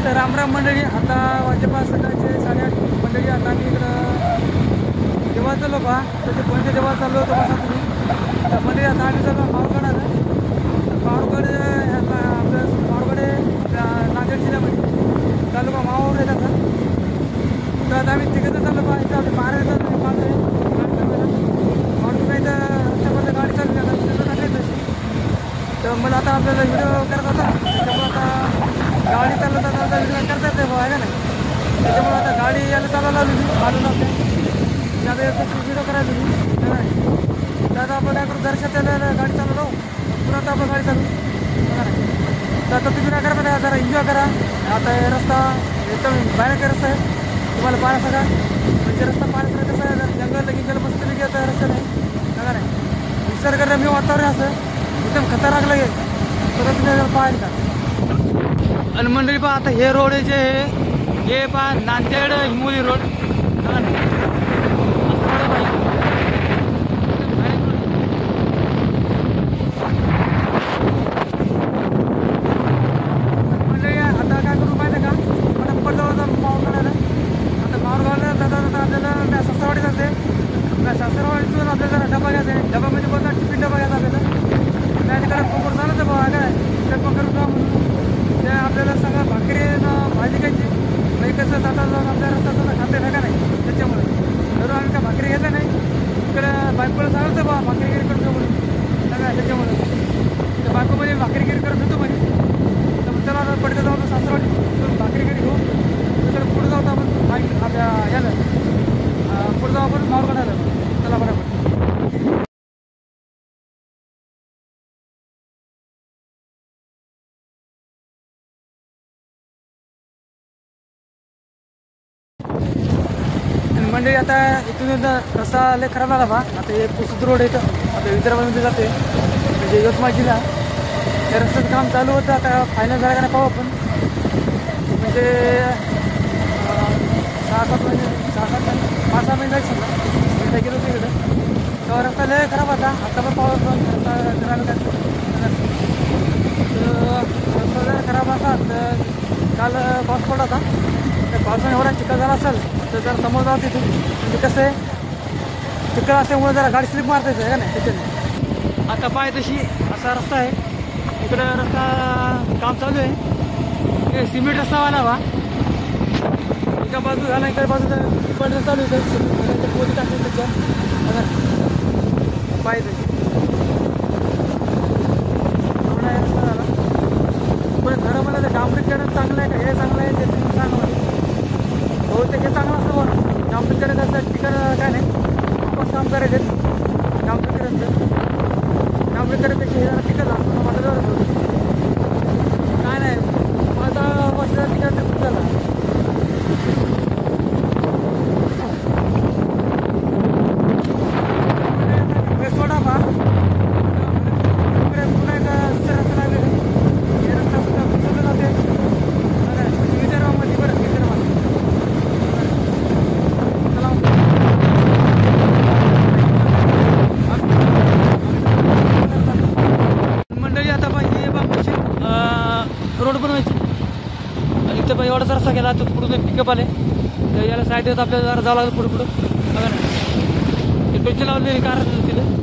तर रामराम मंडळी, आता वाजेपास सकाळचे 8:30 मंडळी. आता आम्ही इकडं देवाला चाललो बा. तर ते कोणत्या देवाला चाललो होतो बसा तुम्ही. तर मंडळी आता आम्ही चाललो मावळगड आलं. मावळगड आपलं मावळगड आपल्या नांदेड जिल्ह्यामध्ये तालुका मावळ येतात. तर आता आम्ही तिकडे चाललो बा. इथं आपले महाराज चाललो मावळ नाही तर रस्त्यामध्ये गाडी चालू टाकायचं. तर मला आता आपल्याला व्हिडिओ करत होता, त्याच्यामुळे आता गाडी चालवत आता व्हिडिओ करता येते बा, आहे का नाही. त्याच्यामुळे आता गाडी यायला चालवला लावली मी चालू लावते त्यात व्हिडिओ करायला मी तर आता आपण काय करू, दर्शन त्याला गाडी चालू लावू पुन्हा आता आपण गाडी चालू बघा नाही. तर आता तुम्ही काय करा, जरा एन्जॉय करा. आता हे रस्ता एकदम बाहेर रस्ता आहे, तुम्हाला पाहा सगळा म्हणजे रस्ता पाहायला कसं आहे, जंगल गिंगल मस्त पैकी आता रस्ता नाही बघा नाही. निसर्गरम्य वातावरण असं एकदम खतरनाक लागेल तर तुम्ही पाहायला का. आणि मंडळी पहा, आता हे रोड जे हे पहा नांदेड हिंगोली रोड बघा नाही. मंडळी आता काय करू माहिती का, मला पडलं मावळगडाला. आता मावळगडाला जाता जाता आपल्याला सासरवाडीत असते. सासरवाडीतून आपल्याला जरा डबा घ्यायचा आहे. डबामध्ये बोलता टिफिन डबा घ्यायचा आपल्याला. त्याच्याकडे फोन झालं तर बघा काय स्वयंपाक करून का म्हणून ते आपल्याला सगळं भाकरी भाजी घ्यायची. नाही कसं जाता जाऊन आपल्या रस्ता खाते नाही का नाही. त्याच्यामुळे जरूर आम्ही काय भाकरी घेतलं नाही. इकडं बायकोला सांगायचं बा भाकरीगिरी करून घेऊ म्हणून काय. त्याच्यामुळे त्या बायकोमध्ये भाकरीगिरी करून घेतो म्हणजे. तर चला आता पडते जाऊ सासरवाडी भाकरीगिरी घेऊ. तिकडे पुढे जाऊ आपण आपल्या याला पुढे जाऊ आपण मावळगडाला. चला बरोबर. मंडळी आता इथून रस्ता लय खराब आला बा. आता हे पुसद रोड येतं आपल्या विदर्भामध्ये जाते म्हणजे यवतमाळ जिल्हा. त्या रस्त्याचं काम चालू होतं, आता फायनल झालं का नाही पाहू आपण. म्हणजे 6-7 महिने 5-6 महिने जायचं समजा एकदा गेलो तिकडं. तेव्हा रस्ता लय खराब होता. आता पण पाहू रस्ता खराब काय रस्ता जर खराब असा तर काल पाऊस पडला होता. त्या पावसाने एवढा चिखल झाला असेल तर जरा समोर जाऊ तिथून. म्हणजे कसं आहे चिखल असल्यामुळे जरा गाडी स्लिप मारता येते का नाही. त्याच्याने आता पाय तशी असा रस्ता आहे. इकडं रस्ता काम चालू आहे. सिमेंट रस्ता वाला बा. एका बाजू झाला इकडे बाजूला पडणं चालू आहे. पोती टाकली त्याच्या पाय तशी एवढा रस्ता झाला. पण खरं मला ते डांबरीकरण चांगलं आहे का हे चांगलं आहे ते तुम्ही सांगा मला. बहुतेक हे चांगलं असतं बरं. डांबरीकरण असं ठिकाण काय नाही खूपच काम करायचे डांबरीकरणचं. डांबरीकरणपेक्षा हे जरा ठिकाण असतं माझं जवळ काय नाही. माझा वर्षाचा ठिकाण खूप झाला. सोडा बा पुन्हा एक दुसरा रस्ता लागलेला हे रस्ता सुद्धा विसरलं जाते विदर्भामध्ये बरं विदर्भात. चला मंडळी आता बा हे बा रोड बनवायची. इथं बा एवढाच रस्ता गेला तर पुढून पिकअप आले तर याला साईड देत आपल्याला जरा जावं लागलं पुढं पुढं बघा ना. ते पेचे लावलेली कार तिथं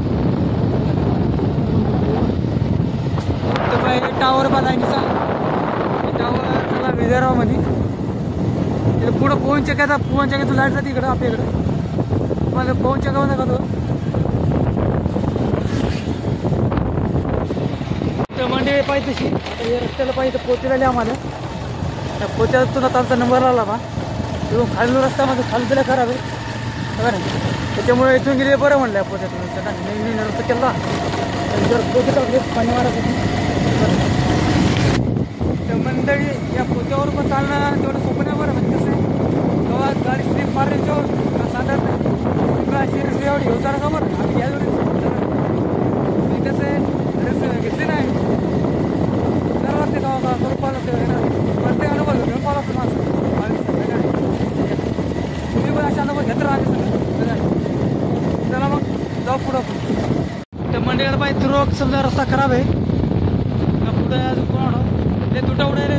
टावर बा लाईनीचा टावर चला विदर्भामध्ये. तिथे पुढं पवन चक्याचं लाईट जाते इकडं आपल्या इकडं. मला पवन चक्यावर नका तो तर मंडळी पाहिजे तशी. आता हे रस्त्याला पाहिजे पोती झाली आम्हाला. त्या पोत्यातून आता आमचा नंबर आला बा. तिथून खाली रस्त्यामध्ये खाली दिला खराब आहे बघा ना. त्याच्यामुळे इथून गेले बरं म्हणलं पोत्यातून नवीन रस्ता केला जर पोती टाकले पाणी मारायसाठी. तर मंडळी या पोत्यावर पण चालणं तेवढं सोपं नाही बरं. म्हणजे कसं आहे तेव्हा गाडी स्लिप मारण्याच्यावर सांगत नाही का सिरियस एवढी घेऊ चालू का बरं. आम्ही या जोडी कसं आहे रस्ते घेतले नाही करावं लागते का करून पाहिलं ते प्रत्येक अनुभव घेऊन पाहिलं असतं माणसं. तुम्ही पण असे अनुभव घेत राहा सगळं. चला मग जाऊ पुढं. तर मंडळीला पाहिजे रोग समजा रस्ता खराब आहे का पुढे अजून कोण ते तुटा उडायला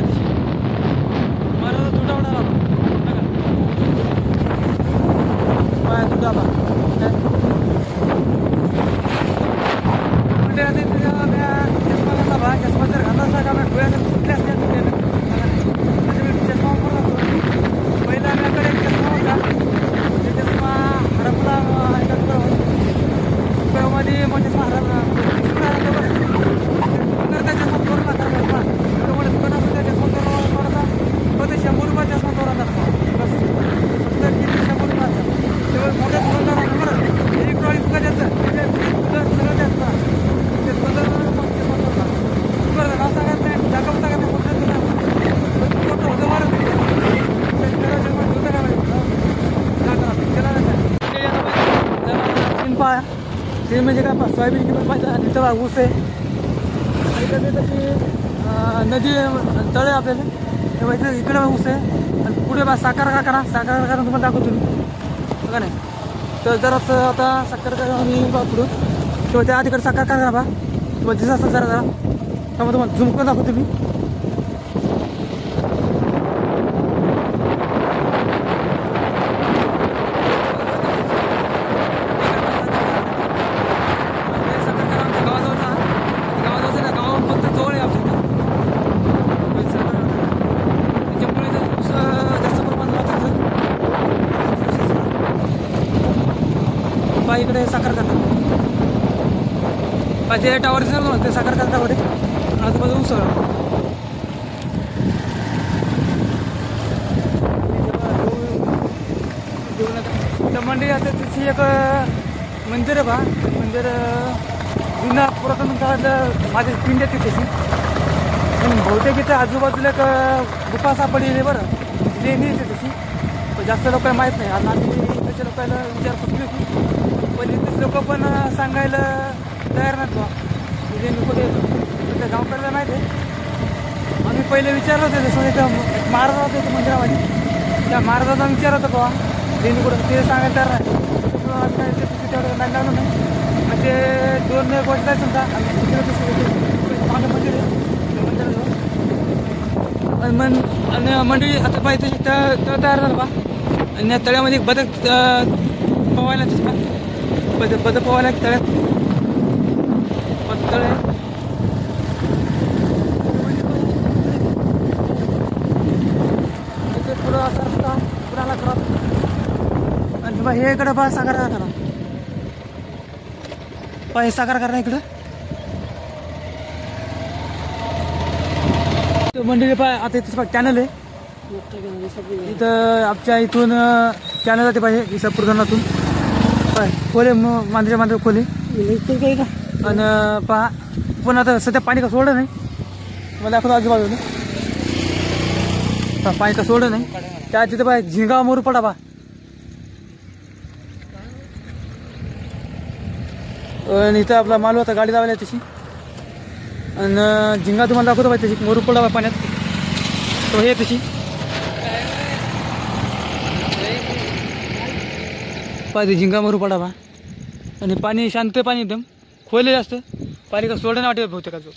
ग्रीन म्हणजे काय सोयाबीन किंवा पाहिजे आणि इथं ऊस आहे आणि इकडे तशी नदी तळ आहे आपल्याला तेव्हा इथं इकडे ऊस आहे आणि पुढे साखर कारखाना तुम्हाला दाखवतो मी बघा नाही तर जरासं आता साखर कारखाना मी पुढं तेव्हा त्या तिकडे साखर कारखाना बा तुम्हाला दिसत असतं जरा त्यामुळे तुम्हाला झुम करून दाखवतो मी इकडे साखर कारखाना ते टावर दिसणार ना ते साखर कारखान्यावर आजूबाजू उसळ तर मंदिर आता तिची एक मंदिर आहे बा मंदिर जुना पुरातन काळातलं माझी पिंड आहे त्याची बहुतेक इथे आजूबाजूला एक गुफा सापडली आहे बरं लेणी येते त्याची जास्त लोकांना माहीत नाही आणि आम्ही त्याच्या लोकांना विचारपूस केली होती पण इथेच लोक पण सांगायला तयार नाहीत बा म्हणजे लोक त्या गावकडला माहीत आहे आम्ही पहिले विचारलं होतं जसं इथं महाराज होते मंदिरामध्ये त्या महाराजांना विचारलं होतं बाबा लेणी कुठं ते सांगायला तयार नाही तेवढं नाही लागलं नाही म्हणजे 2 वर्ष जायचं समजा आम्ही माझं मंदिर आहे मंदिराजवळ आणि मंडळी आता पाहिजे तळ तयार झालं बा आणि या तळ्यामध्ये बदक पोवायला बदक पोवायला तळ्यात तळ आहे पुढं असा रस्ता पुण्याला करा आणि बा हे इकडं बा साखर करा बा हे साखर करा इकडं मंदिर पाय आता इथं कॅनल आहे इथं आमच्या इथून कॅनल जाते पाहिजे विसापूर धरणातून पाय खोले मांजऱ्या खोले आणि पहा पण आता सध्या पाणी का सोडलं नाही मला दाखवतो आजूबाजूला पाणी का सोडलं नाही त्या तिथं पाय झिंगा मोरू पडा बा आणि इथं आपला माल होता गाडी लावायला तशी आणि झिंगा तुम्हाला दाखवतो पाहिजे तशी मोरू पडा बा पाण्यात तो हे तशी पाहिजे झिंगा मोरू पडा बा आणि पाणी शांत पाणी एकदम खोले जास्त पाणी का सोडणं वाटेल बहुतेक आजू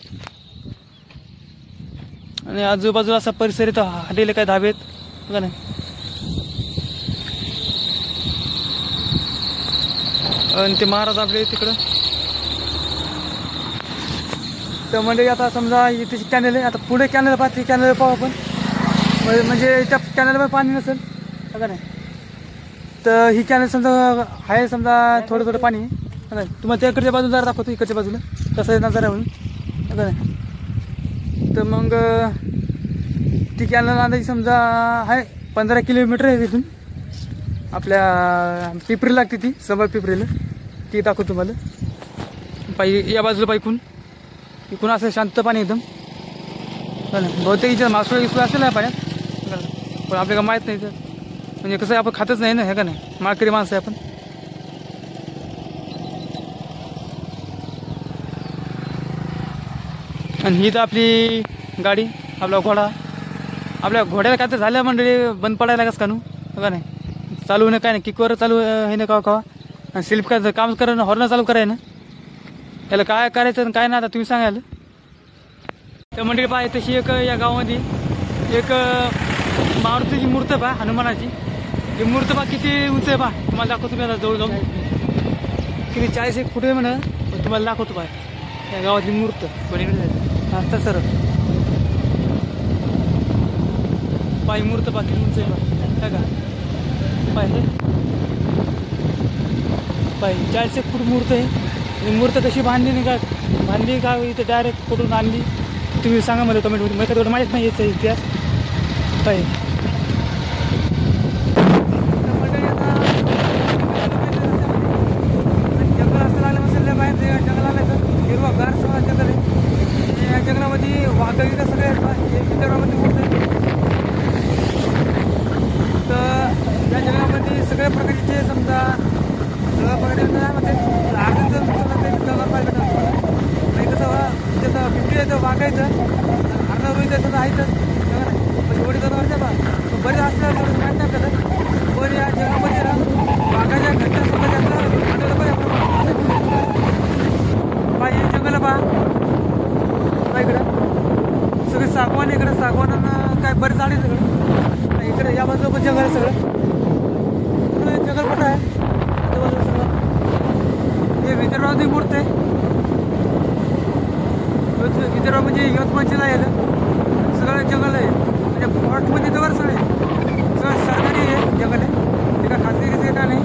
आणि आजूबाजूला असा परिसर इथं हल्लेले काय धाबेत बघा नाही आणि ते महाराज आपले तिकडं तर म्हणजे आता समजा इथे कॅनल आहे आता पुढे कॅनल पाहते कॅनल पाहू आपण म्हणजे त्या कॅनलवर पाणी नसेल बघा नाही तर ही कॅनल समजा आहे समजा थोडं थोडं पाणी बघा तुम्हाला त्या इकडच्या बाजूला जरा दाखवतो इकडच्या बाजूला कसं नजर आहे म्हणून बघा नाही तर मग ती कॅनल अंदाजे समजा आहे 15 किलोमीटर आहे तिथून आपल्या पिपरी लागते ती संभाळ पिपरीला ती दाखवतो तुम्हाला पाहिजे या बाजूला पाहिकून इकडून असं शांत पाणी एकदम बहुतेक इथं मासोळी विसळी असेल ना पाण्यात पण आपल्याला माहीत नाही तर म्हणजे कसं आपण खातच नाही ना हे का नाही माळकरी माणसं आहे आपण आणि ही तर आपली गाडी आपला घोडा आपल्या घोड्याला काय तर झालं मंडळी बंद पडायला कसं कानू बघा नाही चालू नाही काय नाही किकवर चालू हे ना का आणि स्लिप काय काम करणं हॉर्न चालू कराय ना त्याला काय करायचं काय ना आता तुम्ही सांगाल तर मंडळी पहा तशी एक या गावामध्ये एक मारुतीची मूर्त पहा हनुमानाची ही मूर्त पहा किती उंच आहे पहा तुम्हाला दाखवतो मी आता जवळ जाऊन किती 40 फूट आहे म्हणा तुम्हाला दाखवतो पहा या गावातली मूर्त हां सर पाय मूर्त पहा किती उंच आहे पहा काय का पाहिजे पाय 40 फूट मूर्त आहे आणि मूर्त कशी बांधली नाही का बांधली का इथं डायरेक्ट कुठून आणली तुम्ही सांगा मला कमेंटमध्ये मला तेवढं माहीत नाही याचा इतिहास काय जंगल असं लागलं मसाल्या बाहेर जंगलाला हिरवा गार सगळा जंगल आहे या जंगलामध्ये वाघगिरा सगळे जंगलामध्ये मोठं तर या जंगलामध्ये सगळ्या प्रकारचे समजा सगळ्या प्रकारचे झाड आहे सगळं. इकडे या बाजूला पण जंगल आहे सगळं. इकडे जंगलपट्टा आहे आजूबाजूला सगळं. हे विदर्भामध्ये मूर्त आहे. विदर्भ म्हणजे यवतमाळ जिल्हा आहे. सगळं जंगल आहे म्हणजे फॉरेस्टमध्ये जवळ सगळं सरकारी आहे जंगल आहे. ते काय खाजगी का नाही.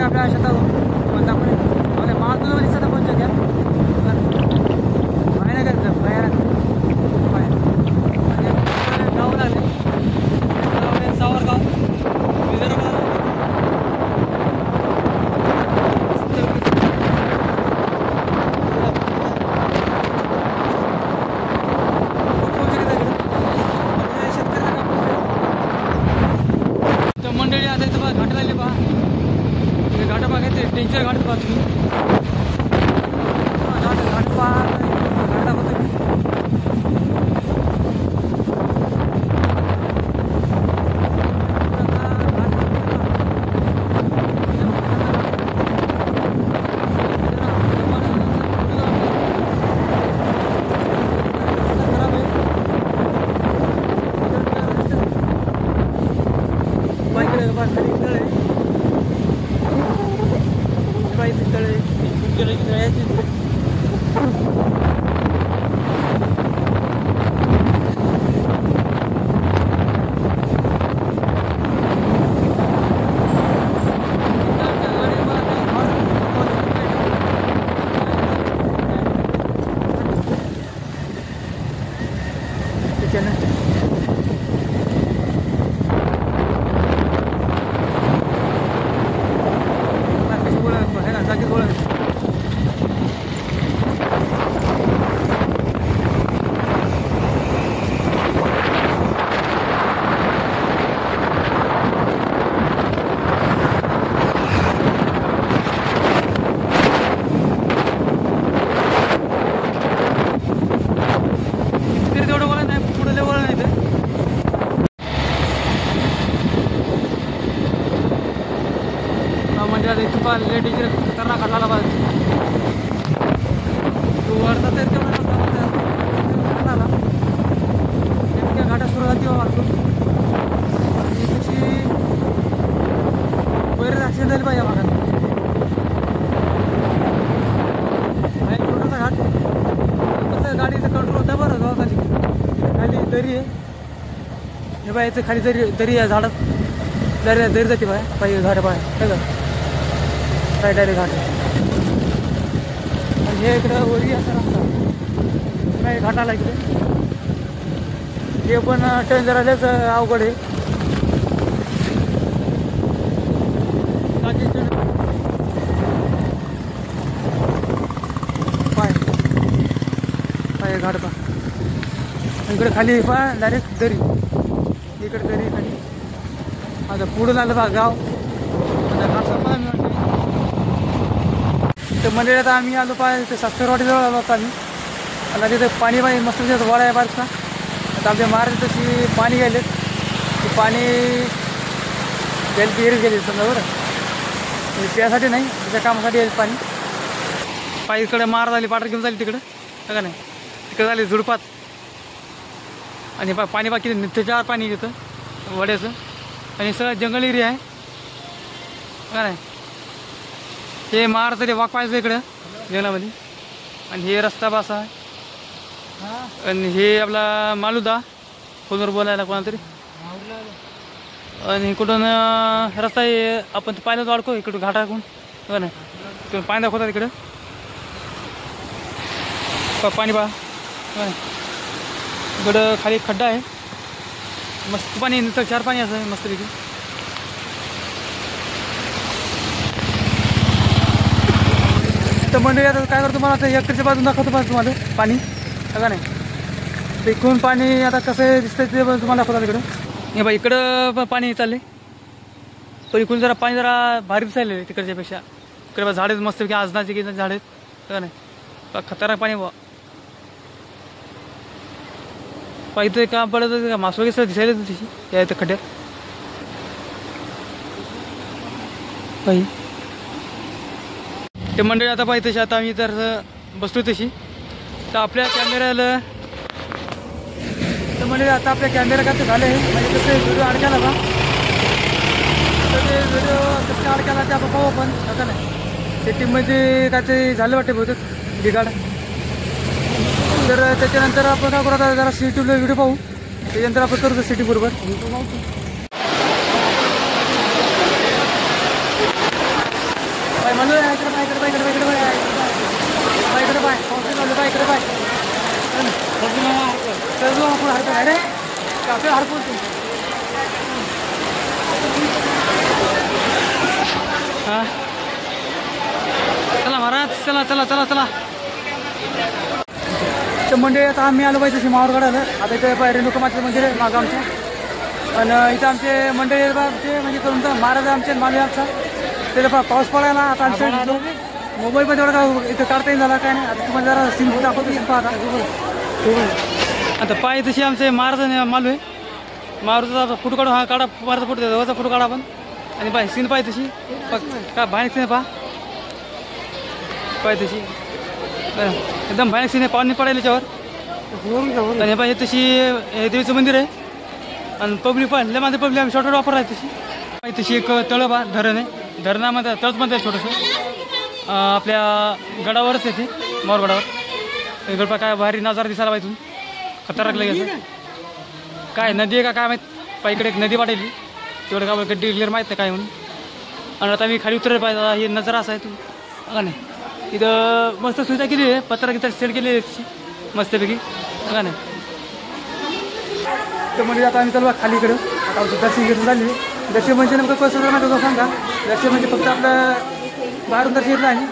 आपल्या शेतातून म्हणता आपण मातून दिसत आपण जग्या भयानक भयानक गाव लागले सावरगाव विदर्भ. मंडळी आता इथं बघा घाट लागले पहा. घाट बघायचे डेंजर घाट पहा तुम्ही. घाट पहा घाट दाखवतो मी. लेडीज खतरनाक घातला पाहिजे तू वरचा तर तेवढा नेमक्या घाटात सुरुवात वाटतो. त्याची बरेच ॲक्सिडेंट झाले पाहिजे भागात. छोटासा घाट कसं गाडीचं कंट्रोल होतं बरं जाऊ खाली दरी आहे. हे बाय इथं खाली दरी आहे झाडात दरी जाते बाय पाहिजे झाडं बाय काय का काय डायरेक्ट घाट. आणि हे इकडं वरी असं रस्ता नाही घाटाला इकडे. हे पण ट्रेन जरालेच अवघड आहे. पाय घाट पा इकडे खाली पा डायरेक्ट दरी. इकडे दरी खाली. आता पुढं लागलं बा गाव घाट संपला मी वाटते. तर मंदिर आता आम्ही आलो पाय ते सासरवाडीजवळ आलो होतो आम्ही. आता तिथे पाणी मस्त वडा आहे बारचा. आता आमच्या महाराज तशी पाणी गेलेत ते पाणी गेली गेली समजा बरं त्यासाठी नाही त्याच्या कामासाठी येईल पाणी. पायी इकडे महाराज आली पाटर घेऊन झाली तिकडं का नाही. तिकडे झाली झुडपात आणि पाणी बाकी त्याच्यावर पाणी येतं वड्याचं. आणि सगळं जंगल एरिया आहे का नाही. हे महाराज तरी वाक पाहिजे इकडं जंगलामध्ये. आणि हे रस्ता असा आहे. आणि हे आपला मालुदा फोनवर बोलायला कोणाला तरी. आणि कुठून रस्ता आहे आपण पाहिलं तो अडको इकडून घाटाकून हो नाही तुम्ही पाणी दाखवतात इकडं पाणी पहा हो नाही. इकडं खाली खड्डा आहे मस्त पाणी नंतर 4 पाणी असं आहे मस्तपैकी. तर मंडळी आता काय करतो मला आता इकडच्या बाजून दाखवतो पाहिजे तुम्हाला पाणी का नाही. इकडून पाणी आता कसं दिसतंय ते तुम्हाला दाखवतात इकडं. हे बा इकडं पाणी चालले पण इकडून जरा पाणी जरा भारी दिसायले तिकडच्यापेक्षा. इकडे बा झाडे मस्तपैकी आजनाचे की झाड आहेत का नाही. खतरनाक पाणी बा इथं का पडत का मास वगैरे दिसायला तशी या इथं खड्ड्यात पाहिजे. ते मंडळी आता पाहिजे तशी आता आम्ही तर बसलो तशी तर आपल्या कॅमेऱ्याला तर म्हणजे आता आपल्या कॅमेरा काय झालं आहे म्हणजे कसं व्हिडिओ अडकायला बा तर ते व्हिडिओ कसं अडकायला ते आपण पाहू आपण आता नाही सेटिंगमध्ये काय ते झालं वाटते बहुतेक बिघाड. तर त्याच्यानंतर आपण काय करू आता जरा यूट्यूबला व्हिडिओ पाहू त्याच्यानंतर आपण करू सेटिंग बरोबर. म्हणून इकडे बाय रे काफी हरपूर हां चला महाराज चला चला चला चला. तर मंडळी आता आम्ही आलो पाहिजे तशी माहूरगडाला. आता इथे पाय रेणुकामाचं मंदिर आहे मागं आमच्या. आणि इथं आमचे मंडळी आमचे म्हणजे तुमचा महाराज आमचे मालवी आमचा त्याला पाऊस पडायला आता आमच्या मोबाईलमध्ये एवढं का इथं काढता येईल झाला काय नाही. आता तुम्हाला जरा सीन दाखवतो सीन पाहता आता पाय तशी आमचे महाराज मालू आहे. महाराजाचा फोटो काढू हा काढा महाराजा फोटो देवाचा फोटो काढा आपण. आणि पाय सीन पाय तशी का भयानक सीन पहा पाय तशी एकदम भयानक सीन आहे. पाणी पडायला याच्यावर. आणि पाहिजे तशी देवीचं मंदिर आहे. आणि पब्लिक पण लय माझं पब्लिक आम्ही शॉर्टकट वापर आहे तशी. तशी एक तळबा धरण आहे. धरणामध्ये तळचमध्ये आहे छोटंसं आपल्या गडावरच येते माहूरगडावर. गडपा काय भारी नजारा दिसायला पाहिजे खतरनाक लगेच. काय नदी आहे का काय माहीत इकडे एक नदी वाटेल तेवढं का गड्डी क्लिअर माहीत नाही काय म्हणून. आणि आता मी खाली उतरायला पाहिजे हे नजारा असा आहे तू का नाही. इथं मस्त सुविधा केली आहे पत्रा किती सेट केली आहे तशी मस्तपैकी का नाही. तर म्हणजे आता आम्ही चालू खाली इकडं आता आमचं दर्शन घेऊन झाली. दर्शन म्हणजे नेमकं कसं जाणार तुझं सांगा. दर्शन म्हणजे फक्त आपलं बाहेरून दर्शन घेतलं आणि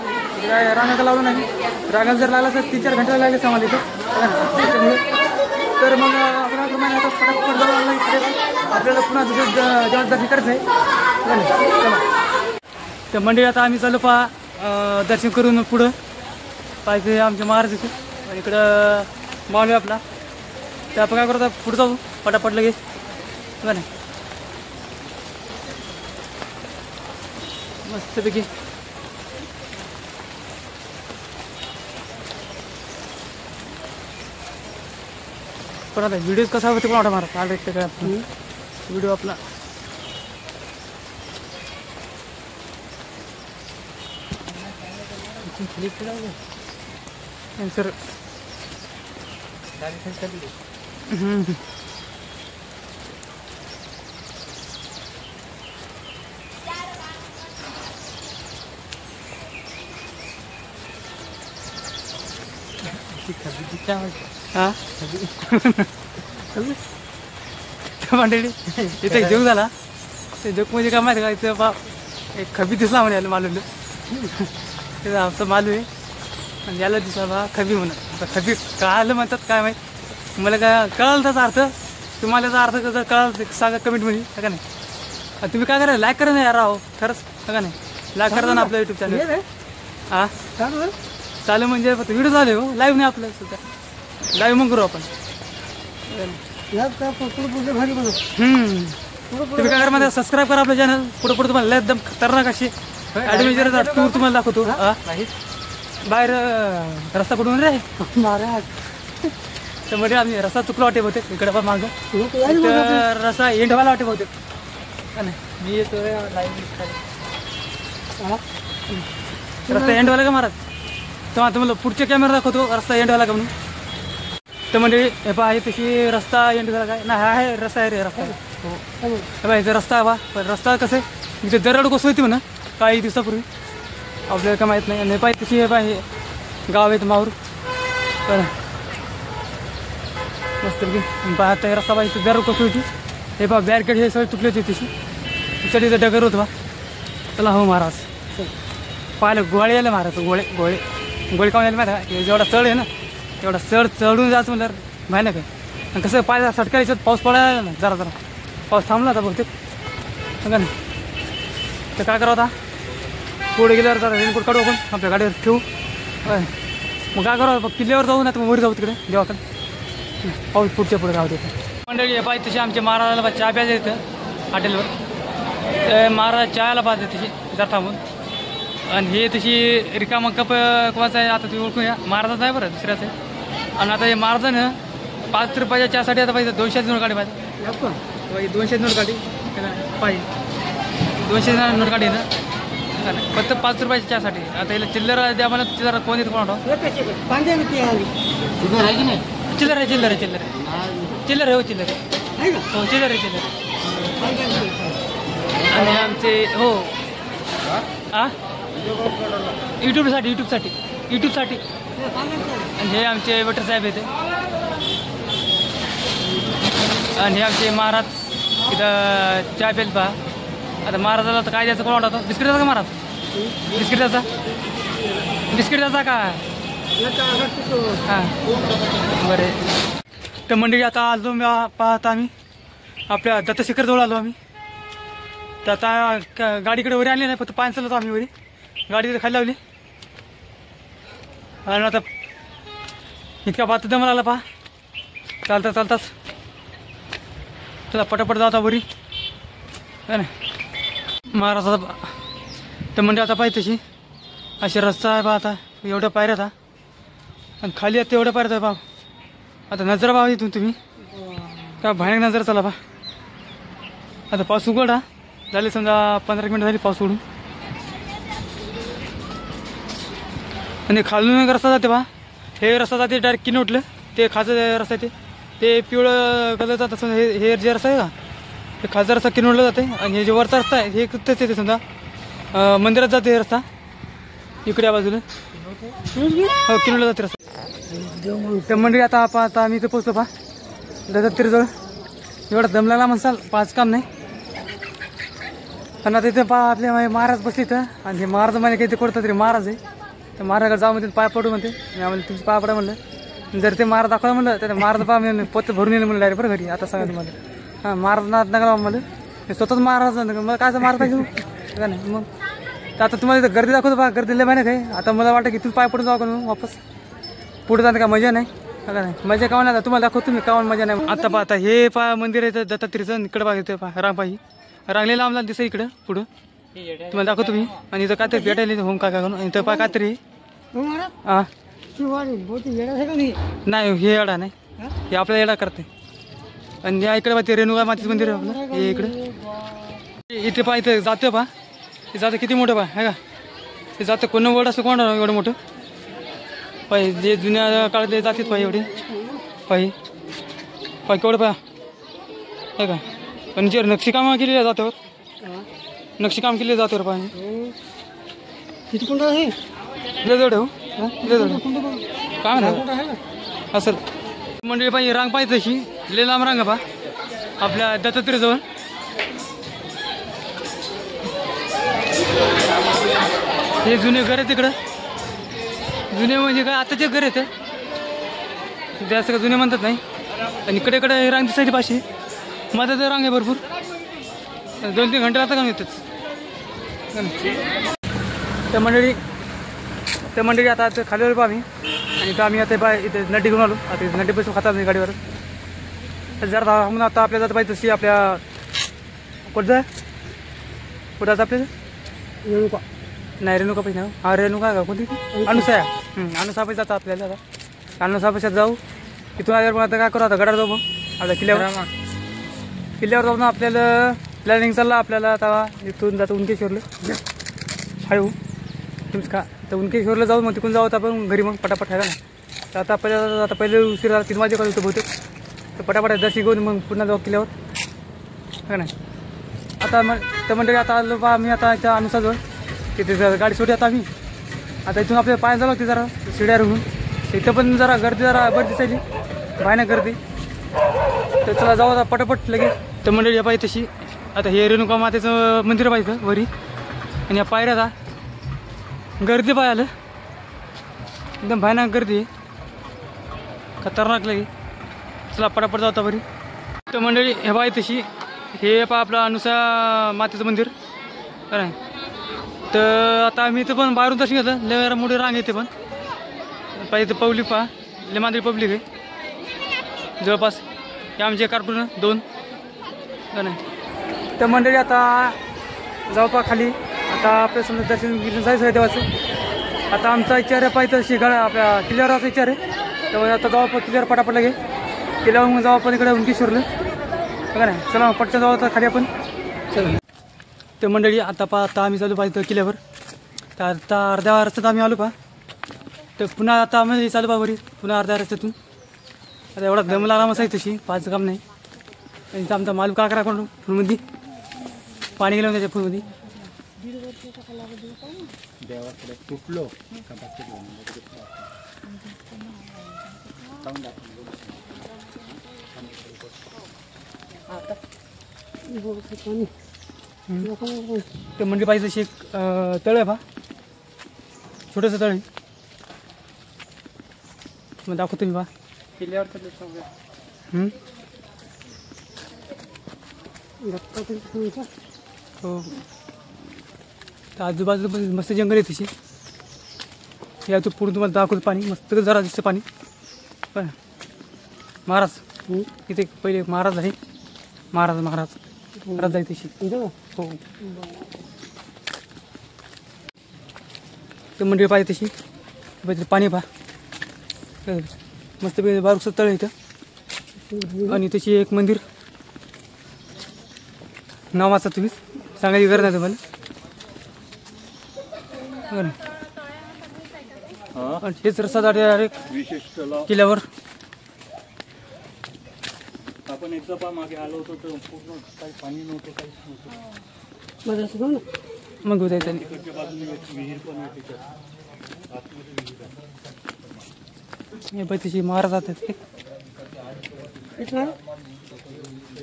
रांगाला लावलं नाही. रांगाला जर लागला तर 3-4 घंटे लागले आम्हाला इथं त्याच्यामुळे. तर मग आपण प्रमाणे आता फटाफट जाऊन इकडे आपल्याला पुन्हा दुसरं जेव्हा दर्शन करायचं आहे चला. तर मंडळी आता आम्ही चालू दर्शन करून पुढं पाहिजे आमच्या महाराज इथे. आणि इकडं मावली आपला तर आपण काय करतो पुढं जाऊ पटापट लगेच का नाही मस्तपैकी. पण आता व्हिडिओ कसा होते पण वाटा मारा आलं काय व्हिडिओ आपला सर हां मंडळी इथं एक जोक झाला. ते जोक म्हणजे काय माहिती का इथं बाप एक खबी दिसला म्हणे याला मालूला. ते आमचं मालू आहे आणि याला दिसला बा खबी म्हणून. आता खबी कळालं म्हणतात काय माहीत मला काय कळालं त्याचा अर्थ. तुम्हाला त्याचा अर्थ जर कळाल सांगा कमेंटमध्ये का नाही. तुम्ही काय करा लाईक करा ना यार राहो खरंच का नाही. लाईक करता ना आपलं यूट्यूब चॅनल. हां चालू म्हणजे फक्त व्हिडिओ झाले हो लाईव्ह नाही आपलं सुद्धा लाईव्ह मग करू आपण. तुम्ही काय करा मध्ये सबस्क्राईब करा आपलं चॅनल. पुढे पुढे तुम्हाला एकदम खतरनाक अशी ॲडव्हेंचर टूर तुम्हाला दाखवतो. बाहेर रस्ता कुठून रे महाराज. तर मध्ये आम्ही रस्ता चुकला वाटे होते इकडे पण मागं रस्ता एंडवाला वाटे होते का नाही. मी येतो रस्ता एंडवाला का महाराज. तर आता मला पुढच्या कॅमेरा दाखवतो रस्ता एंड झाला का म्हणून. तर म्हणजे हे पहा हे तशी रस्ता एंड झाला काय नाही आहे रस्ता आहे रे रस्ता हो हे बघा इथे रस्ता आहे बा पण रस्ता कसं आहे इथे दरड कोसळती म्हणा काही दिवसापूर्वी आपल्याला काय माहीत नाही आणि पाहिजे तशी हे पहा हे गाव आहेत माहूर पण मस्त पहा आता रस्ता पाहिजे दरड कोसळती हे पहा बॅरकेड हे सगळे तुटले होते तशी तिच्या तिथं डगर होतं बा चला हो महाराज पाहिलं गोळे आले महाराज गोळे गोळे गोळे काऊन आले माहिती आहे का जेवढा चढ आहे ना एवढा चढून जायचं म्हणल्यावर भयानक आहे आणि कसं पाय सटका याच्यात पाऊस पडायला ना जरा जरा पाऊस थांबला होता बहुतेक का नाही तर काय करावं आता पुढे गेल्यावर जरा रेनकोट काढू आपण आपल्या गाडीवर ठेवू मग काय करावं किल्ल्यावर जाऊ ना तर मग वर जाऊ तिकडे देवाकडे पाऊस पुढच्या पुढे राहू देतो मंडळी पाहिजे तशी आमच्या महाराजाला चहा प्यायचं येतं हॉटेलवर महाराज चहाला पाहते तशी जरा थांबून आणि हे तशी रिकामा कप कोणाचा आहे आता तुम्ही ओळखून या महाराजाचं आहे बरं दुसऱ्याचं आहे आणि आता हे महाराजानं 5 रुपयाच्या चहासाठी आता पाहिजे 200 नोट काढी पाहिजे 200 नोट काढी पाहिजे 200 नोट काढी ना फक्त 5 रुपयाच्या चहासाठी आता याला चिल्लर द्या मला चिल्लर कोण येतं कोण चिल्लर आहे चिल्लर आहे चिल्लर आहे चिल्लर आहे हो चिल्लर आहे हो चिल्लर आहे चिल्लर आणि आमचे हो हां यूट्यूबसाठी आणि हे आमचे वेटर साहेब येते आणि हे आमचे महाराज इथं चहा पेल पहा आता महाराजाला तर काय द्यायचं कोण वाटतं बिस्किटाचा का महाराज बिस्किटाचा का हां बरं तर मंडळी आता आलो पाहता आम्ही आपल्या दत्तशिखरजवळ आलो आम्ही तर आता गाडीकडे वरी आणली नाही फक्त पाय चालवतो आम्ही वरी गाडी तिथे खाली लावली आणि आता इतका पाहता दमला आला पहा चालताच चला पटापट जाता वरी है ना महाराजाचा तर म्हणजे आता पाहिजे तशी अशी रस्ता आहे पहा आता एवढ्या पायऱ्या आता आणि खाली आता एवढ्या पायऱ्यात आहे पहा आता नजर पहा इथून तुम्ही काय भयानक नजर चला पहा आता पाऊस उघडा झाले समजा 15 मिनिटं झाली पाऊस उडून आणि खालून रस्ता जाते बा हे रस्ता जाते डायरेक्ट किनवटलं ते खाचं रस्ता आहे ते पिवळं कलरचा तसं हे जे रस्ता आहे का ते खालचा रस्ता किनवटला जाते आणि हे जे वरचा रस्ता आहे हे तेच येते समजा मंदिरात जाते हे रस्ता इकडे या बाजूला हो किनवटला जाते रस्ता त्या मंडळी आता आम्ही इथे पोचलो पा दत्तगिरीजवळ एवढा दमलाला म्हणसाल 5 काम नाही आणि आता इथे पहा आपले महाराज बसले इथं आणि हे महाराज म्हणे काही ते कोणतं तरी महाराज आहे तर महाराजाकडे जाऊ म्हणते पाय पडू म्हणते मी आम्हाला तुमची पाय पडा म्हणलं जर ते महाराज दाखवलं म्हणलं तर महाराज पहा म्हणलं पोत भरून येईल म्हणलं डायरेक्ट बरं घरी आता सांगा तुम्हाला हां महाराज नाद नका मला हे स्वतःच महाराज मला काय महाराज पाहिजे का नाही मग तर आता तुम्हाला इथं गर्दी दाखवतो पहा गर्दी लय महिना काय आता मला वाटतं की तुम्ही पाय पडून जाऊ का वापस पुढे जाणं का मजा नाही का नाही मजा काऊन आता तुम्हाला दाखवतो मी काऊन मजा नाही आता पहा आता हे पहा मंदिर आहे दत्तात्रेयचं इकडे पहा इथे पहा रामपाही रांगलेला आम्हाला दिसतं इकडं पुढं तुम्हाला दाखवतो मी आणि इथं काहीतरी भेटायला होम काय करून इथं पहा काहीतरी हां नाही हे येडा नाही हे आपल्याला येडा करते आणि या इकडे पहा ते रेणुका मातेचं मंदिर आहे आपलं हे इकडे इथे पहा इथं जातं पहा हे जातं किती मोठं पहा आहे का ते जातं कोण वड असं कोण एवढं मोठं पाहि जे जुन्या काळातले जातात पाहि एवढे पाहि केवढं पहा आहे का पण जे नक्षीकाम केलेलं जात्यावर नक्षीकाम केलेलं जात्यावर पाहिजे किती कुंड आहे जवळ हो काय म्हणा असं मंडळी पाहिजे रांग पाहिजे तशी लय लांब रांग पहा आपल्या दत्तात्रेयजवळ हे जुने घर आहे तिकडं जुने म्हणजे काय आताचे घर आहेत ते असं का जुने म्हणतात नाही आणि इकडे रांग दिसायची पाशी माझा तर रांग आहे भरपूर 2-3 घंटे आता का येतच त्या मंडळी आता खाली आलो आम्ही आणि तर आम्ही आता इथे नड्डी घेऊन आलो आता नड्डी बसून खातात नाही गाडीवर जरा म्हणून आता आपल्या जात पाहिजे तशी आपल्या कुठं जातं आपल्याला रेणुका नाही रेणुका पैसे नाही हा रेणुका का कोणती अनुसया अनुसापाशी जातं आपल्याला आता अनुसापाशात जाऊ तिथून आल्यावर मग आता काय करू आता गडावर जाऊ मग आता किल्ल्यावर जाऊन आपल्याला प्लॅनिंग चालला आपल्याला आता इथून जातो उनकेश्वरला हळू तुम्हीच खा. तर उनकेश्वरला जाऊ मग तिकडून जाऊ आता आपण घरी मग पटापट आहे ना. तर आता पहिले उशीर झाला 3 वाजेकडे होतं बहुतेक. तर पटापट दर्शन घेऊन मग पुन्हा जाऊ किल्ल्यावर है ना. आता मग तर मंडळी आता आलो बा आम्ही आता इथं अनुसाजवळ तिथे गाडी सोडली आता आम्ही. आता इथून आपल्याला पाय जावं लागते जरा शिड्यावर म्हणून. इथं पण जरा गर्दी बरी दिसायली बायना गर्दी. तर चला जाऊ आता पटापट लगेच. तर मंडळी या पाहिजे तशी आता हे रेणुका मातेचं मंदिर पाहिजे वरी आणि या पायऱ्या आता गर्दी पाहायला एकदम भयानक गर्दी आहे खतरनाक लगे. चला पटापट जाऊ आता बरी. तर मंडळी हे पाहिजे तशी हे पहा आपलं अनुसा मातेचं मंदिर काय. तर आता आम्ही इथं पण बाहेरून दर्शन घेतलं. लय मोठी रांग येते पण पाहिजे पब्लिक पहा लय मांजरी पब्लिक आहे जवळपास. हे आमचे कार्टून 2 का नाही. तर मंडळी आता जाऊ पा खाली. आता आपल्या समजा दर्शन जायचं आहे देवाचं. आता आमचा विचार आहे पाहिजे तशी गाड्या आपल्या किल्ल्यावर असा विचार आहे. त्यामुळे आता जाऊ आपण किल्ल्यावर पटापट लागे. किल्ल्यावर मग जाऊ आपण इकडे उनकेश्वरला का नाही. चला पटकन जाऊ आता खाली आपण. चला ते मंडळी आता आम्ही चालू पाहिजे किल्ल्यावर. तर आता अर्ध्या रस्त्यात आम्ही आलो पा. तर पुन्हा आता आम्ही चालू पा बरी पुन्हा अर्ध्या रस्त्यातून. आता एवढा दम लागला मस्त आहे तशी पाहायचं काम नाही. आणि आमचा मालू का करा करून फुलमध्ये पाणी गेलं त्याच्या फुलमध्ये. ते म्हणजे पाहिजे तशी एक तळ आहे पा छोटंसं तळ आहे. मग दाखवतो मी पा किल्ल्यावर. हो तर आजूबाजूला पण मस्त जंगल आहे तशी. या तू पूर्ण तुम्हाला दाखवतो पाणी मस्त जरा दिसतं पाणी. पण महाराज इथे पहिले महाराज आहे. महाराज आहे तशी. हो तर मंडळी पाहिजे तशी पाणी पहा मस्त बारूकचं तळ इथं. आणि तशी एक मंदिर नावाचा तुम्ही सांगायची गरज नाही तुम्हाला. हेच रस्ता डायरेक्ट किल्ल्यावर. आपण एकदा पा मागे आलो होतो तर पूर्ण काही पाणी नव्हतं काहीच नव्हतं. मग होत आहे विहीर पण हे बाई तशी महाराज जातात ते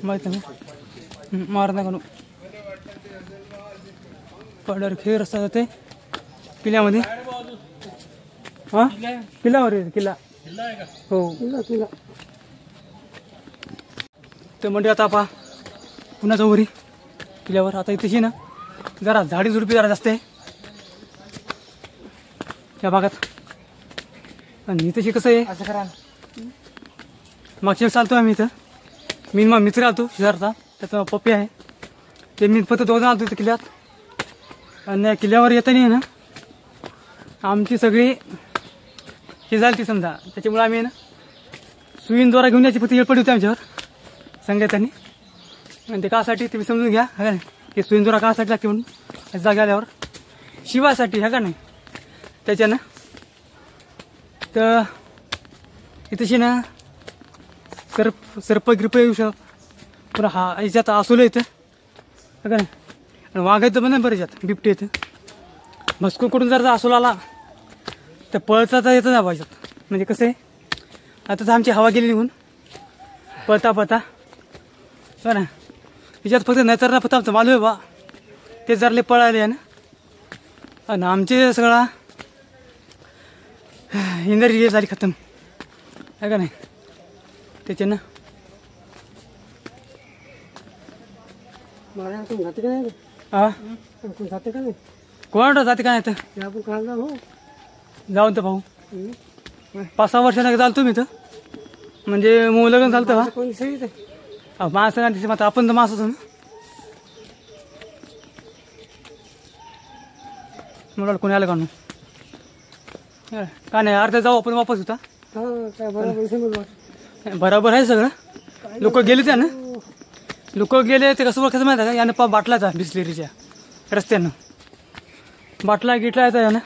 माहिती ना. महाराज नाही पडर खेळ रस्ता जाते किल्ल्यामध्ये. हा किल्ल्यावर आहे किल्ला. हो किल्ला. तर म्हणजे आता पहा पुन्हा जाऊ वरी किल्ल्यावर. आता इथेशी ना जरा झाडी झुडपी जरा जास्त आहे त्या भागात. आणि इथेशी कसं आहे असं करा मागच्या वेळेस चालतो आम्ही इथं. मी मग मित्र आलतो शेजारचा त्याचा पप्पी आहे. ते मी फक्त 2 जण आलतो इथं किल्ल्यात. आणि किल्ल्यावर येताना ना आमची सगळी हे झाली ती समजा. त्याच्यामुळे आम्ही ना सुईनद्वारा घेऊन यायची फक्त येळ पडली होती आमच्यावर संगीतांनी. आणि ते कासाठी तुम्ही समजून घ्या हा का नाही. की सुईनद्वारा कासाठी लागते म्हणून जागे आल्यावर शिवासाठी हा का नाही त्याच्यानं. तर इथेशी ना सर्प गिरप येऊ शकत. पुन्हा हा याच्यात आसोलं येतं हा का नाही. आणि वाघायचं पण नाही बरं याच्यात बिबटे येतं. मस्कोकडून जर आसोला आला तर पळता तर येतं ना पाहिजेत. म्हणजे कसं आहे आता तर आमची हवा गेली निघून पळता हो ना. याच्यात फक्त नाहीतर ना फक्त आमचं मालू आहे बा ते जरले पळाले आहे ना. आणि आमचे सगळा एनर्जी झाली खतम आहे का नाही त्याच्यानं. हा कोण जाते का नाही तर जाऊन तर भाऊ 5-6 वर्षांना चालतो मी तर. म्हणजे मग लग्न चालतं हा माणसं मात्र आपण तर मास होतो ना. मला कोणी आलं काढून का नाही अर्ध्या जाऊ आपण वापस होता. बरोबर आहे सगळं. लोक गेले त्या ना लोक गेले ते कसं माहिती आहे का. यानं बाटलाचा बिस्लेरीच्या रस्त्यानं बाटला गिटला याचा यानं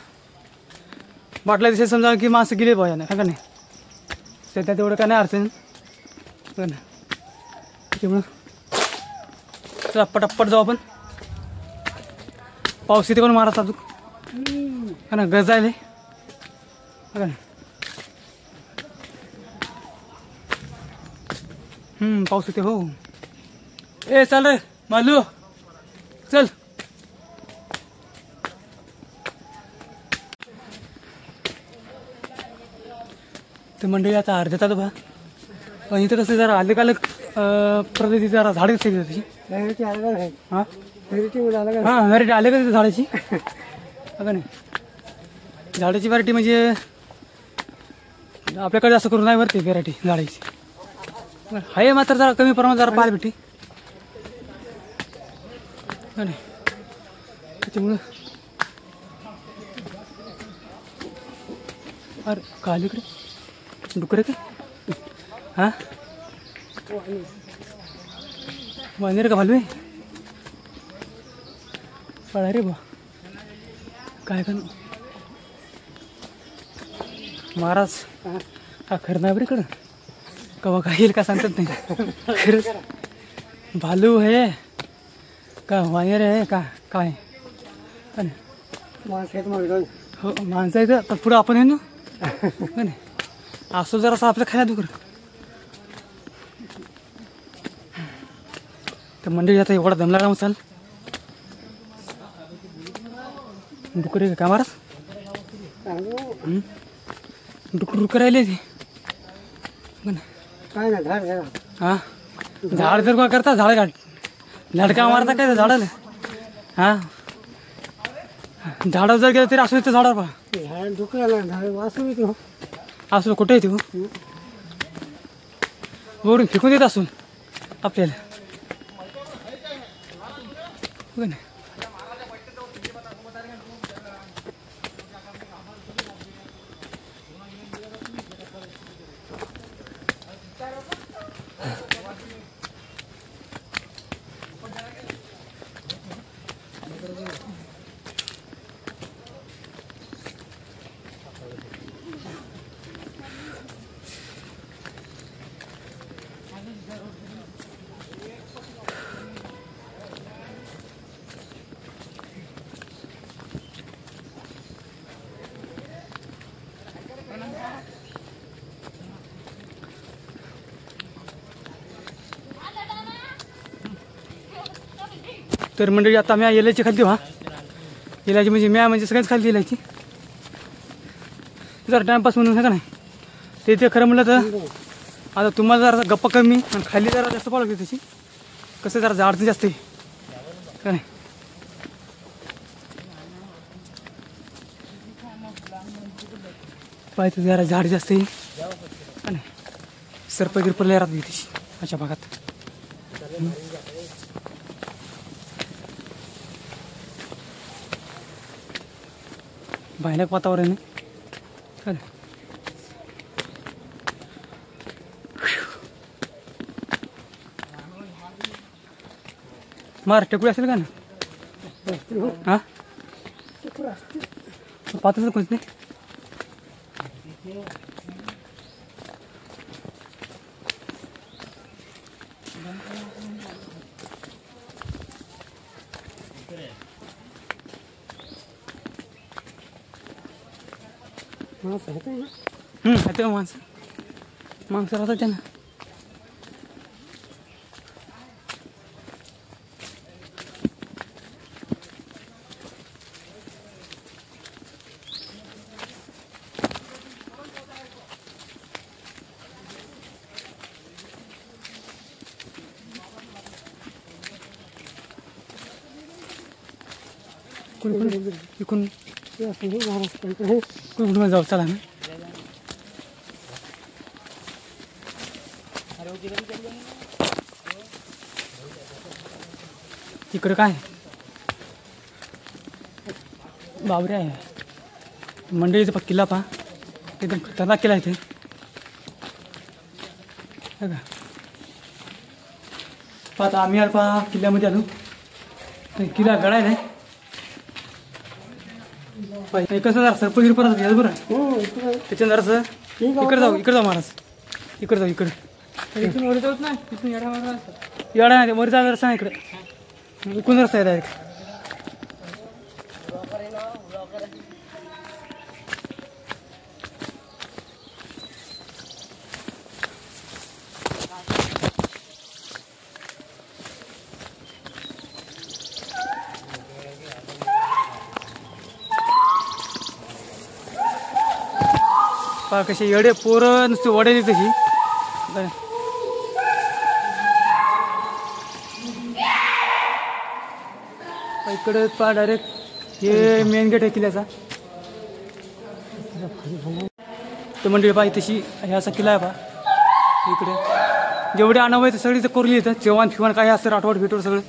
बाटल्या दिसे समजा की माणसं गेले बघा ना का नाही सध्या तेवढं काय नाही अडचण का नाही त्यामुळं चला पटापट जाऊ आपण पाऊस इथे कोण मारा चालू का ना गजायले का नाही पाऊस इथे हो ए चल रे मालू चल ते मंडळी आता अर्ध्यात आलो बा पण इथं कसं जरा अलग अलग प्रदेशी जरा झाडे दिसते त्याची हां हां व्हरायटी आले का तिथे झाडाची का नाही झाडाची व्हरायटी म्हणजे आपल्याकडे जास्त करून नाही भरते व्हरायटी झाडाची आहे मात्र जरा कमी प्रमाणात जरा पाहायला भेटी का नाही त्याच्यामुळं अरे का अलीकडे डुकरे का हां वानेर का भालू पळा रे बा काय का महाराज हा खरं नाही बरं इकडं कवा काय येईल का सांगतात नाही खरंच भालू आहे का वानेर आहे का काय हो माणसं आहे तर पुढं आपण आहे ना नाही असं जरासं आपल्या खायला दुकर तर मंडळी आता एवढा दमला का मग चाल डुकर का महाराज डुकर डुकर राहिले ते काय ना झाड हां झाड जर का करता झाड काढ झडका मारता काय झाडाला हां झाडावर जर गेलं तरी असं येतं झाडावर पहा झाड डुकराला झाड वाचू येतो असं कुठे येते वरून फेकून देत असून आपल्याला हो ना तर मंडळी आता मी इलायची खाल्ली हा इलायची म्हणजे म्या म्हणजे सगळ्याच खाल्ली इलायची जरा टाइमपास म्हणून का नाही ते खरं म्हटलं तर आता तुम्हाला जरा गप्पा कमी आणि खाली जरा जास्त पाहावं लागते त्याची कसं जरा झाड जास्त आहे का नाही पाहिजे जरा झाड जास्त आहे का नाही सरप गिरपले राहते त्याची अशा भागात भयानक वातावरण आहे मार टेकडी असेल का ना हां पाहतच कोणच नाही येते माणसं माणसं राहतात त्यांना इकडून कुठून जाऊ चला ना इकडे काय बाबरे आहे मंडळीचा किल्ला पहा एकदम खतरनाक किल्ला आहे ते आता आम्ही आलो पहा किल्ल्यामध्ये आलो किल्ला गडायला आहे पाहिजे कसं जरा सरपगिरी परत घ्या बरं त्याच्या जरासं इकडे जाऊ महाराज इकडे जाऊ इकडे इथून वर जाऊच नाही तिथून येडा मारला येडा नाही वर जा रस्ता इकडे इकडून रस्ता आहे डायरेक्ट पहा कशी येडे पोरं नुसते वडेली तशी इकडे पहा डायरेक्ट हे मेन गेट आहे किल्ल्याचा ते मंडळी पहा तशी हे असा किल्ला आहे पहा इकडे जेवढे आणावं आहे ते सगळी तर कोरली येतं जेवण फिवण काय असतं राठवड बिटवड सगळं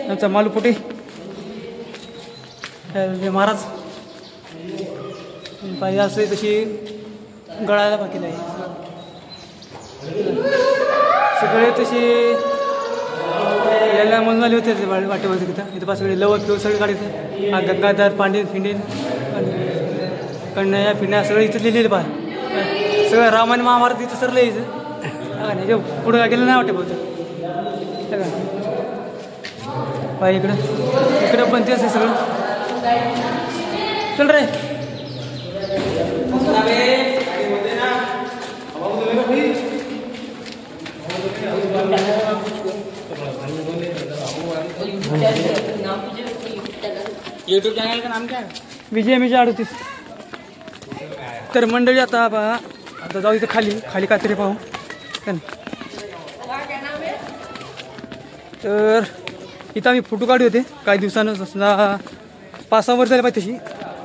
त्यांचा मालुपोटे महाराज पाहिजे असं तशी गळायला बाकी नाही सगळे तसे यायला म्हणून आले होते वाटेवरती तिथं इथं पास सगळे लवत फिव सगळे गाडी गंगाधर पांडेन फिंडेन कन्या फिण्या सगळं इथं लिहिलेलं पहा सगळं रामायण महाभारत इथं सरलं यायचं नाही पुढं काय गेलं नाही वाटे बोलतं पहा इकडं पण तेच आहे सगळं चल रे यूट्यूब चॅनल का नाम क्या है? विजय 38 तर मंडळी आता पहा आता जाऊ इथं खाली काहीतरी पाहू तर इथं आम्ही फोटो काढले होते काही दिवसानं समजा 5-6 वर्ष झाले पाहिजे तशी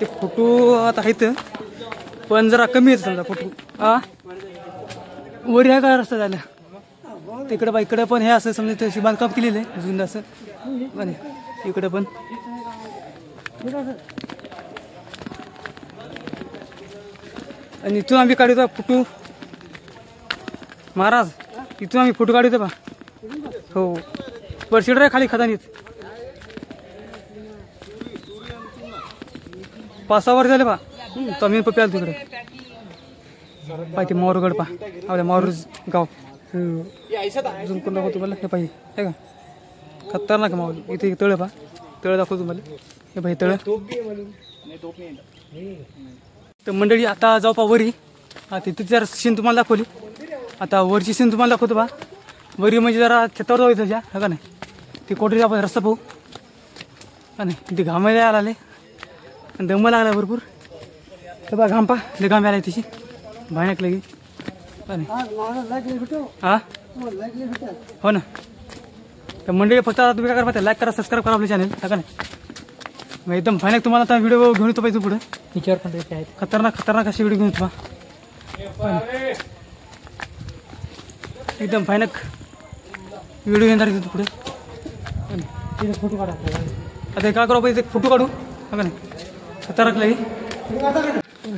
ते फोटो आता आहेत पण जरा कमी आहेत समजा फोटो वर ह्या काय रस्ता झाला तिकडं बा इकडं पण हे असं समजा तशी बांधकाम केलेलं आहे जुनं असं बरं इकडं पण आणि इथून आम्ही काढतो फोटो महाराज इथून आम्ही फोटो काढतो बा हो बरं शिडर आहे खाली खदानीत 5-6 वर्ष झाले बा तमी पप्पी आलो तिकडे पाहिजे माऊरगड पा आपल्या माऊर गाव अजून कोण दाखवतो तुम्हाला हे पाहिजे हे का खतरनाक माऊल इथे तळ पा तळ दाखवतो तुम्हाला हे पाहिजे तळ तर मंडळी आता जाऊ पा वरी तिथे जरा सीन तुम्हाला दाखवली आता वरची सीन तुम्हाला दाखवतो बा वरी म्हणजे जरा छतावर जाऊ त्याच्या हा का नाही ती कोठरी आपण रस्ता पाहू का नाही ती घामायला आले आणि दम लागला भरपूर तर बा घाम पा ले घाम आला तिची भयानक लगी हा हो ना तर मंडळी फक्त आता तुम्ही काय करा लाईक करा सबस्क्राईब करा आपलं चॅनल हा का नाही मग एकदम भयानक तुम्हाला आता व्हिडिओ घेऊन येतो पाहिजे पुढे विचार पण आहेत खतरनाक असे व्हिडिओ घेऊन तुम्हाला एकदम भयानक व्हिडिओ येणार तिथं पुढे फोटो काढा आता काय करू पाहिजे फोटो काढू हा का नाही खतरनाक लई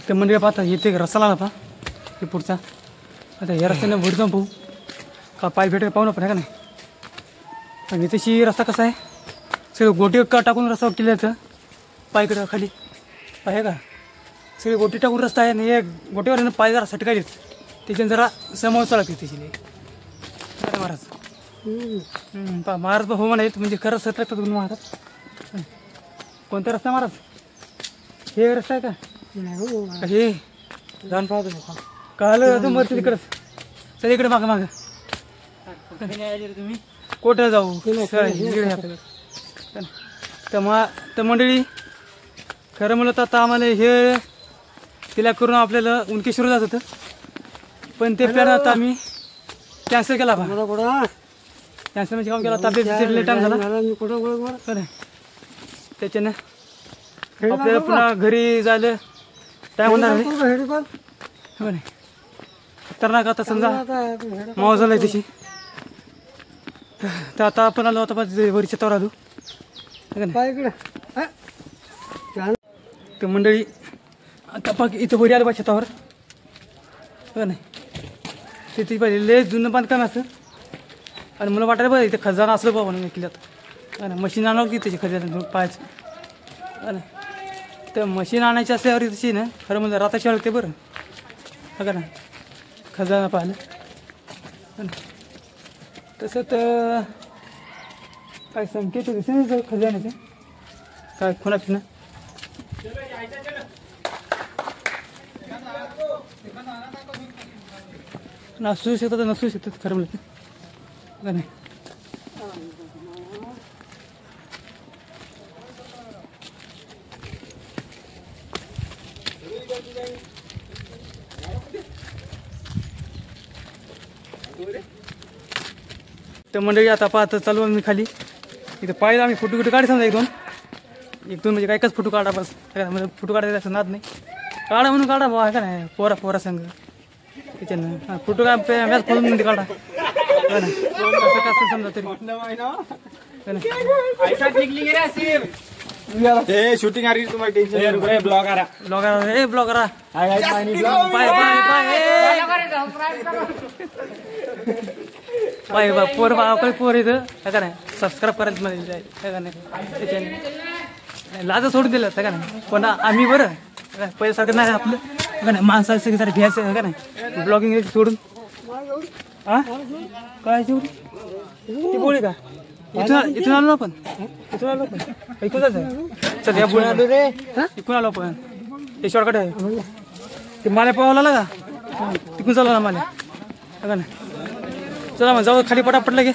ते मंडळी पाहता येते रस्ता लागला पहा हे पुढचा आता या रस्त्याने भर जाऊन पाहू का पाय भेट पाहू ना पण आहे का नाही आणि तशी रस्ता कसा आहे सगळे गोटी टाकून रस्ता केला तर पायकडं खाली आहे का सगळे गोटी टाकून रस्ता आहे आणि हे गोटीवर पाय जरा सटकायलेत त्याच्याने जरा समाव चालते त्याची काय महाराज पा महाराज हो म्हणायत म्हणजे खरंच सटकतात तुम्ही महाराज कोणता रस्ता महाराज हे रस्ता आहे का हे जाऊन पाहतो काल मरते तिकडंच चल इकडे मागं तुम्ही कोठं जाऊ तर मंडळी खरं म्हणलं तर आता आम्हाला हे तिला करून आपल्याला उनकेश्वर जात होतं पण ते प्लॅन आता आम्ही कॅन्सल केला बा कॅन्सल म्हणजे काम केला तब्येत टाइम झाला त्याच्यानं आपल्याला पुन्हा घरी जायला टाइम होणार नाही खतरनाक आता समजा माव झालाय तशी तर आता आपण आलो आता वरी छतावर आलो तर मंडळी आता पाक इथं वरी आलं बा छतावर हो नाही तिथे पाहिजे लय जुनं बांधकाम असं आणि मला वाटायला बघा इथे खजाना असलं बाबा म्हणून किल्ल्यात मशीन आणावं की त्याची खजाना पाहायचं हा ना. तर मशीन आणायची असल्यावर तशी ना खरं म्हणजे राताची वाळते बरं बघा ना खजाना पाहिलं हा ना. तसं तर काय संकेत दिसेल खजान्याचे काय कोणाची ना नसू शकतात नसू शकतात खरं म्हणजे बघा नाही. तर मंडळी आता पाहत चालू मी खाली इथं पाहिलं आम्ही फोटो काढ समजा एक दोन म्हणजे काय एकच फोटो काढा बस म्हणजे फोटो काढायचा असं नाद नाही काढा म्हणून काढा बाबा का नाही पोरा संघ त्याच्यानं फोटो काय मॅच फोडून म्हणजे काढा कसं कसं समजा तरी शूटिंग आ रही है तुम्हारी टेंशन ब्लॉगर ब्लॉगर बाय बा पोर बाकडे पोर इथं का नाही सबस्क्राईब करायचं मला का नाही त्याच्याने लाज सोडून दिलं का नाही पण आम्ही बरं पैसे सारखं नाही आपलं का नाही माणसाला सगळीसाठी घ्यायचं का नाही ब्लॉगिंग सोडून हा काय तेवढी ती बोळी का इथून आलो आपण इथून आलो आपण ऐकून जायचं चल या बोळी आलो रे इथून आलो आपण ते शॉर्टकट आहे ते माल्या पावाला का तिकून चालू ना माल्या का नाही चला मग जाऊ खाली पटापट लगे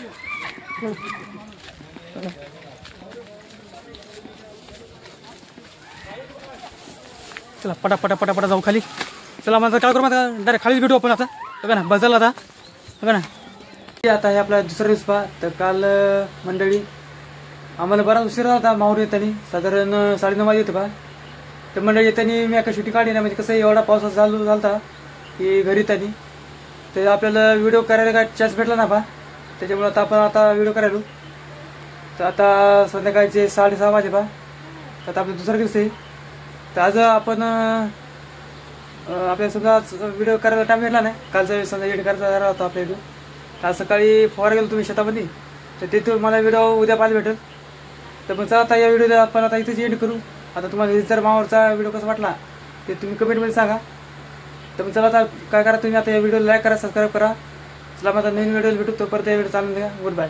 चला पटापट जाऊ खाली चला माझं काय करू आता डायरेक्ट खालीच भेटू आपण आता बघा ना बदल आता बघा ना आता हे आपला दुसरा दिवस पहा तर काल मंडळी आम्हाला बराच उशीर झाला होता माहूर येतानी साधारण 9:30 वाजे येतो पहा तर मंडळी येतानी मी एका शूटिंग काढली ना म्हणजे कसं एवढा पावसाचा चालू झाला की घरी येतानी तर आपल्याला व्हिडिओ करायला काय चान्स भेटला ना पहा त्याच्यामुळे आता व्हिडिओ करायलो तर आता संध्याकाळचे 6:30 वाजे पहा तर आता आपला दुसरा दिवस आहे तर आज आपण आपल्या समजा व्हिडिओ करायला टाईम भेटला नाही कालचा समजा एडिट करायचा झाला होता आपल्या व्हिडिओ तर आज सकाळी फवार गेलो तुम्ही शेतामध्ये तर तिथून मला व्हिडिओ उद्या पाहायला भेटेल तर मग चला आता या व्हिडिओला आपण आता इथेच एंड करू आता तुम्हाला जर मावरचा व्हिडिओ कसा वाटला ते तुम्ही कमेंटमध्ये सांगा तर मग चला आता काय करा तुम्ही आता या व्हिडिओला लाईक करा सबस्क्राईब करा चला माझा नवीन व्हिडिओला भेटू तोपर्यंत या व्हिडिओ चालून द्या गुड बाय.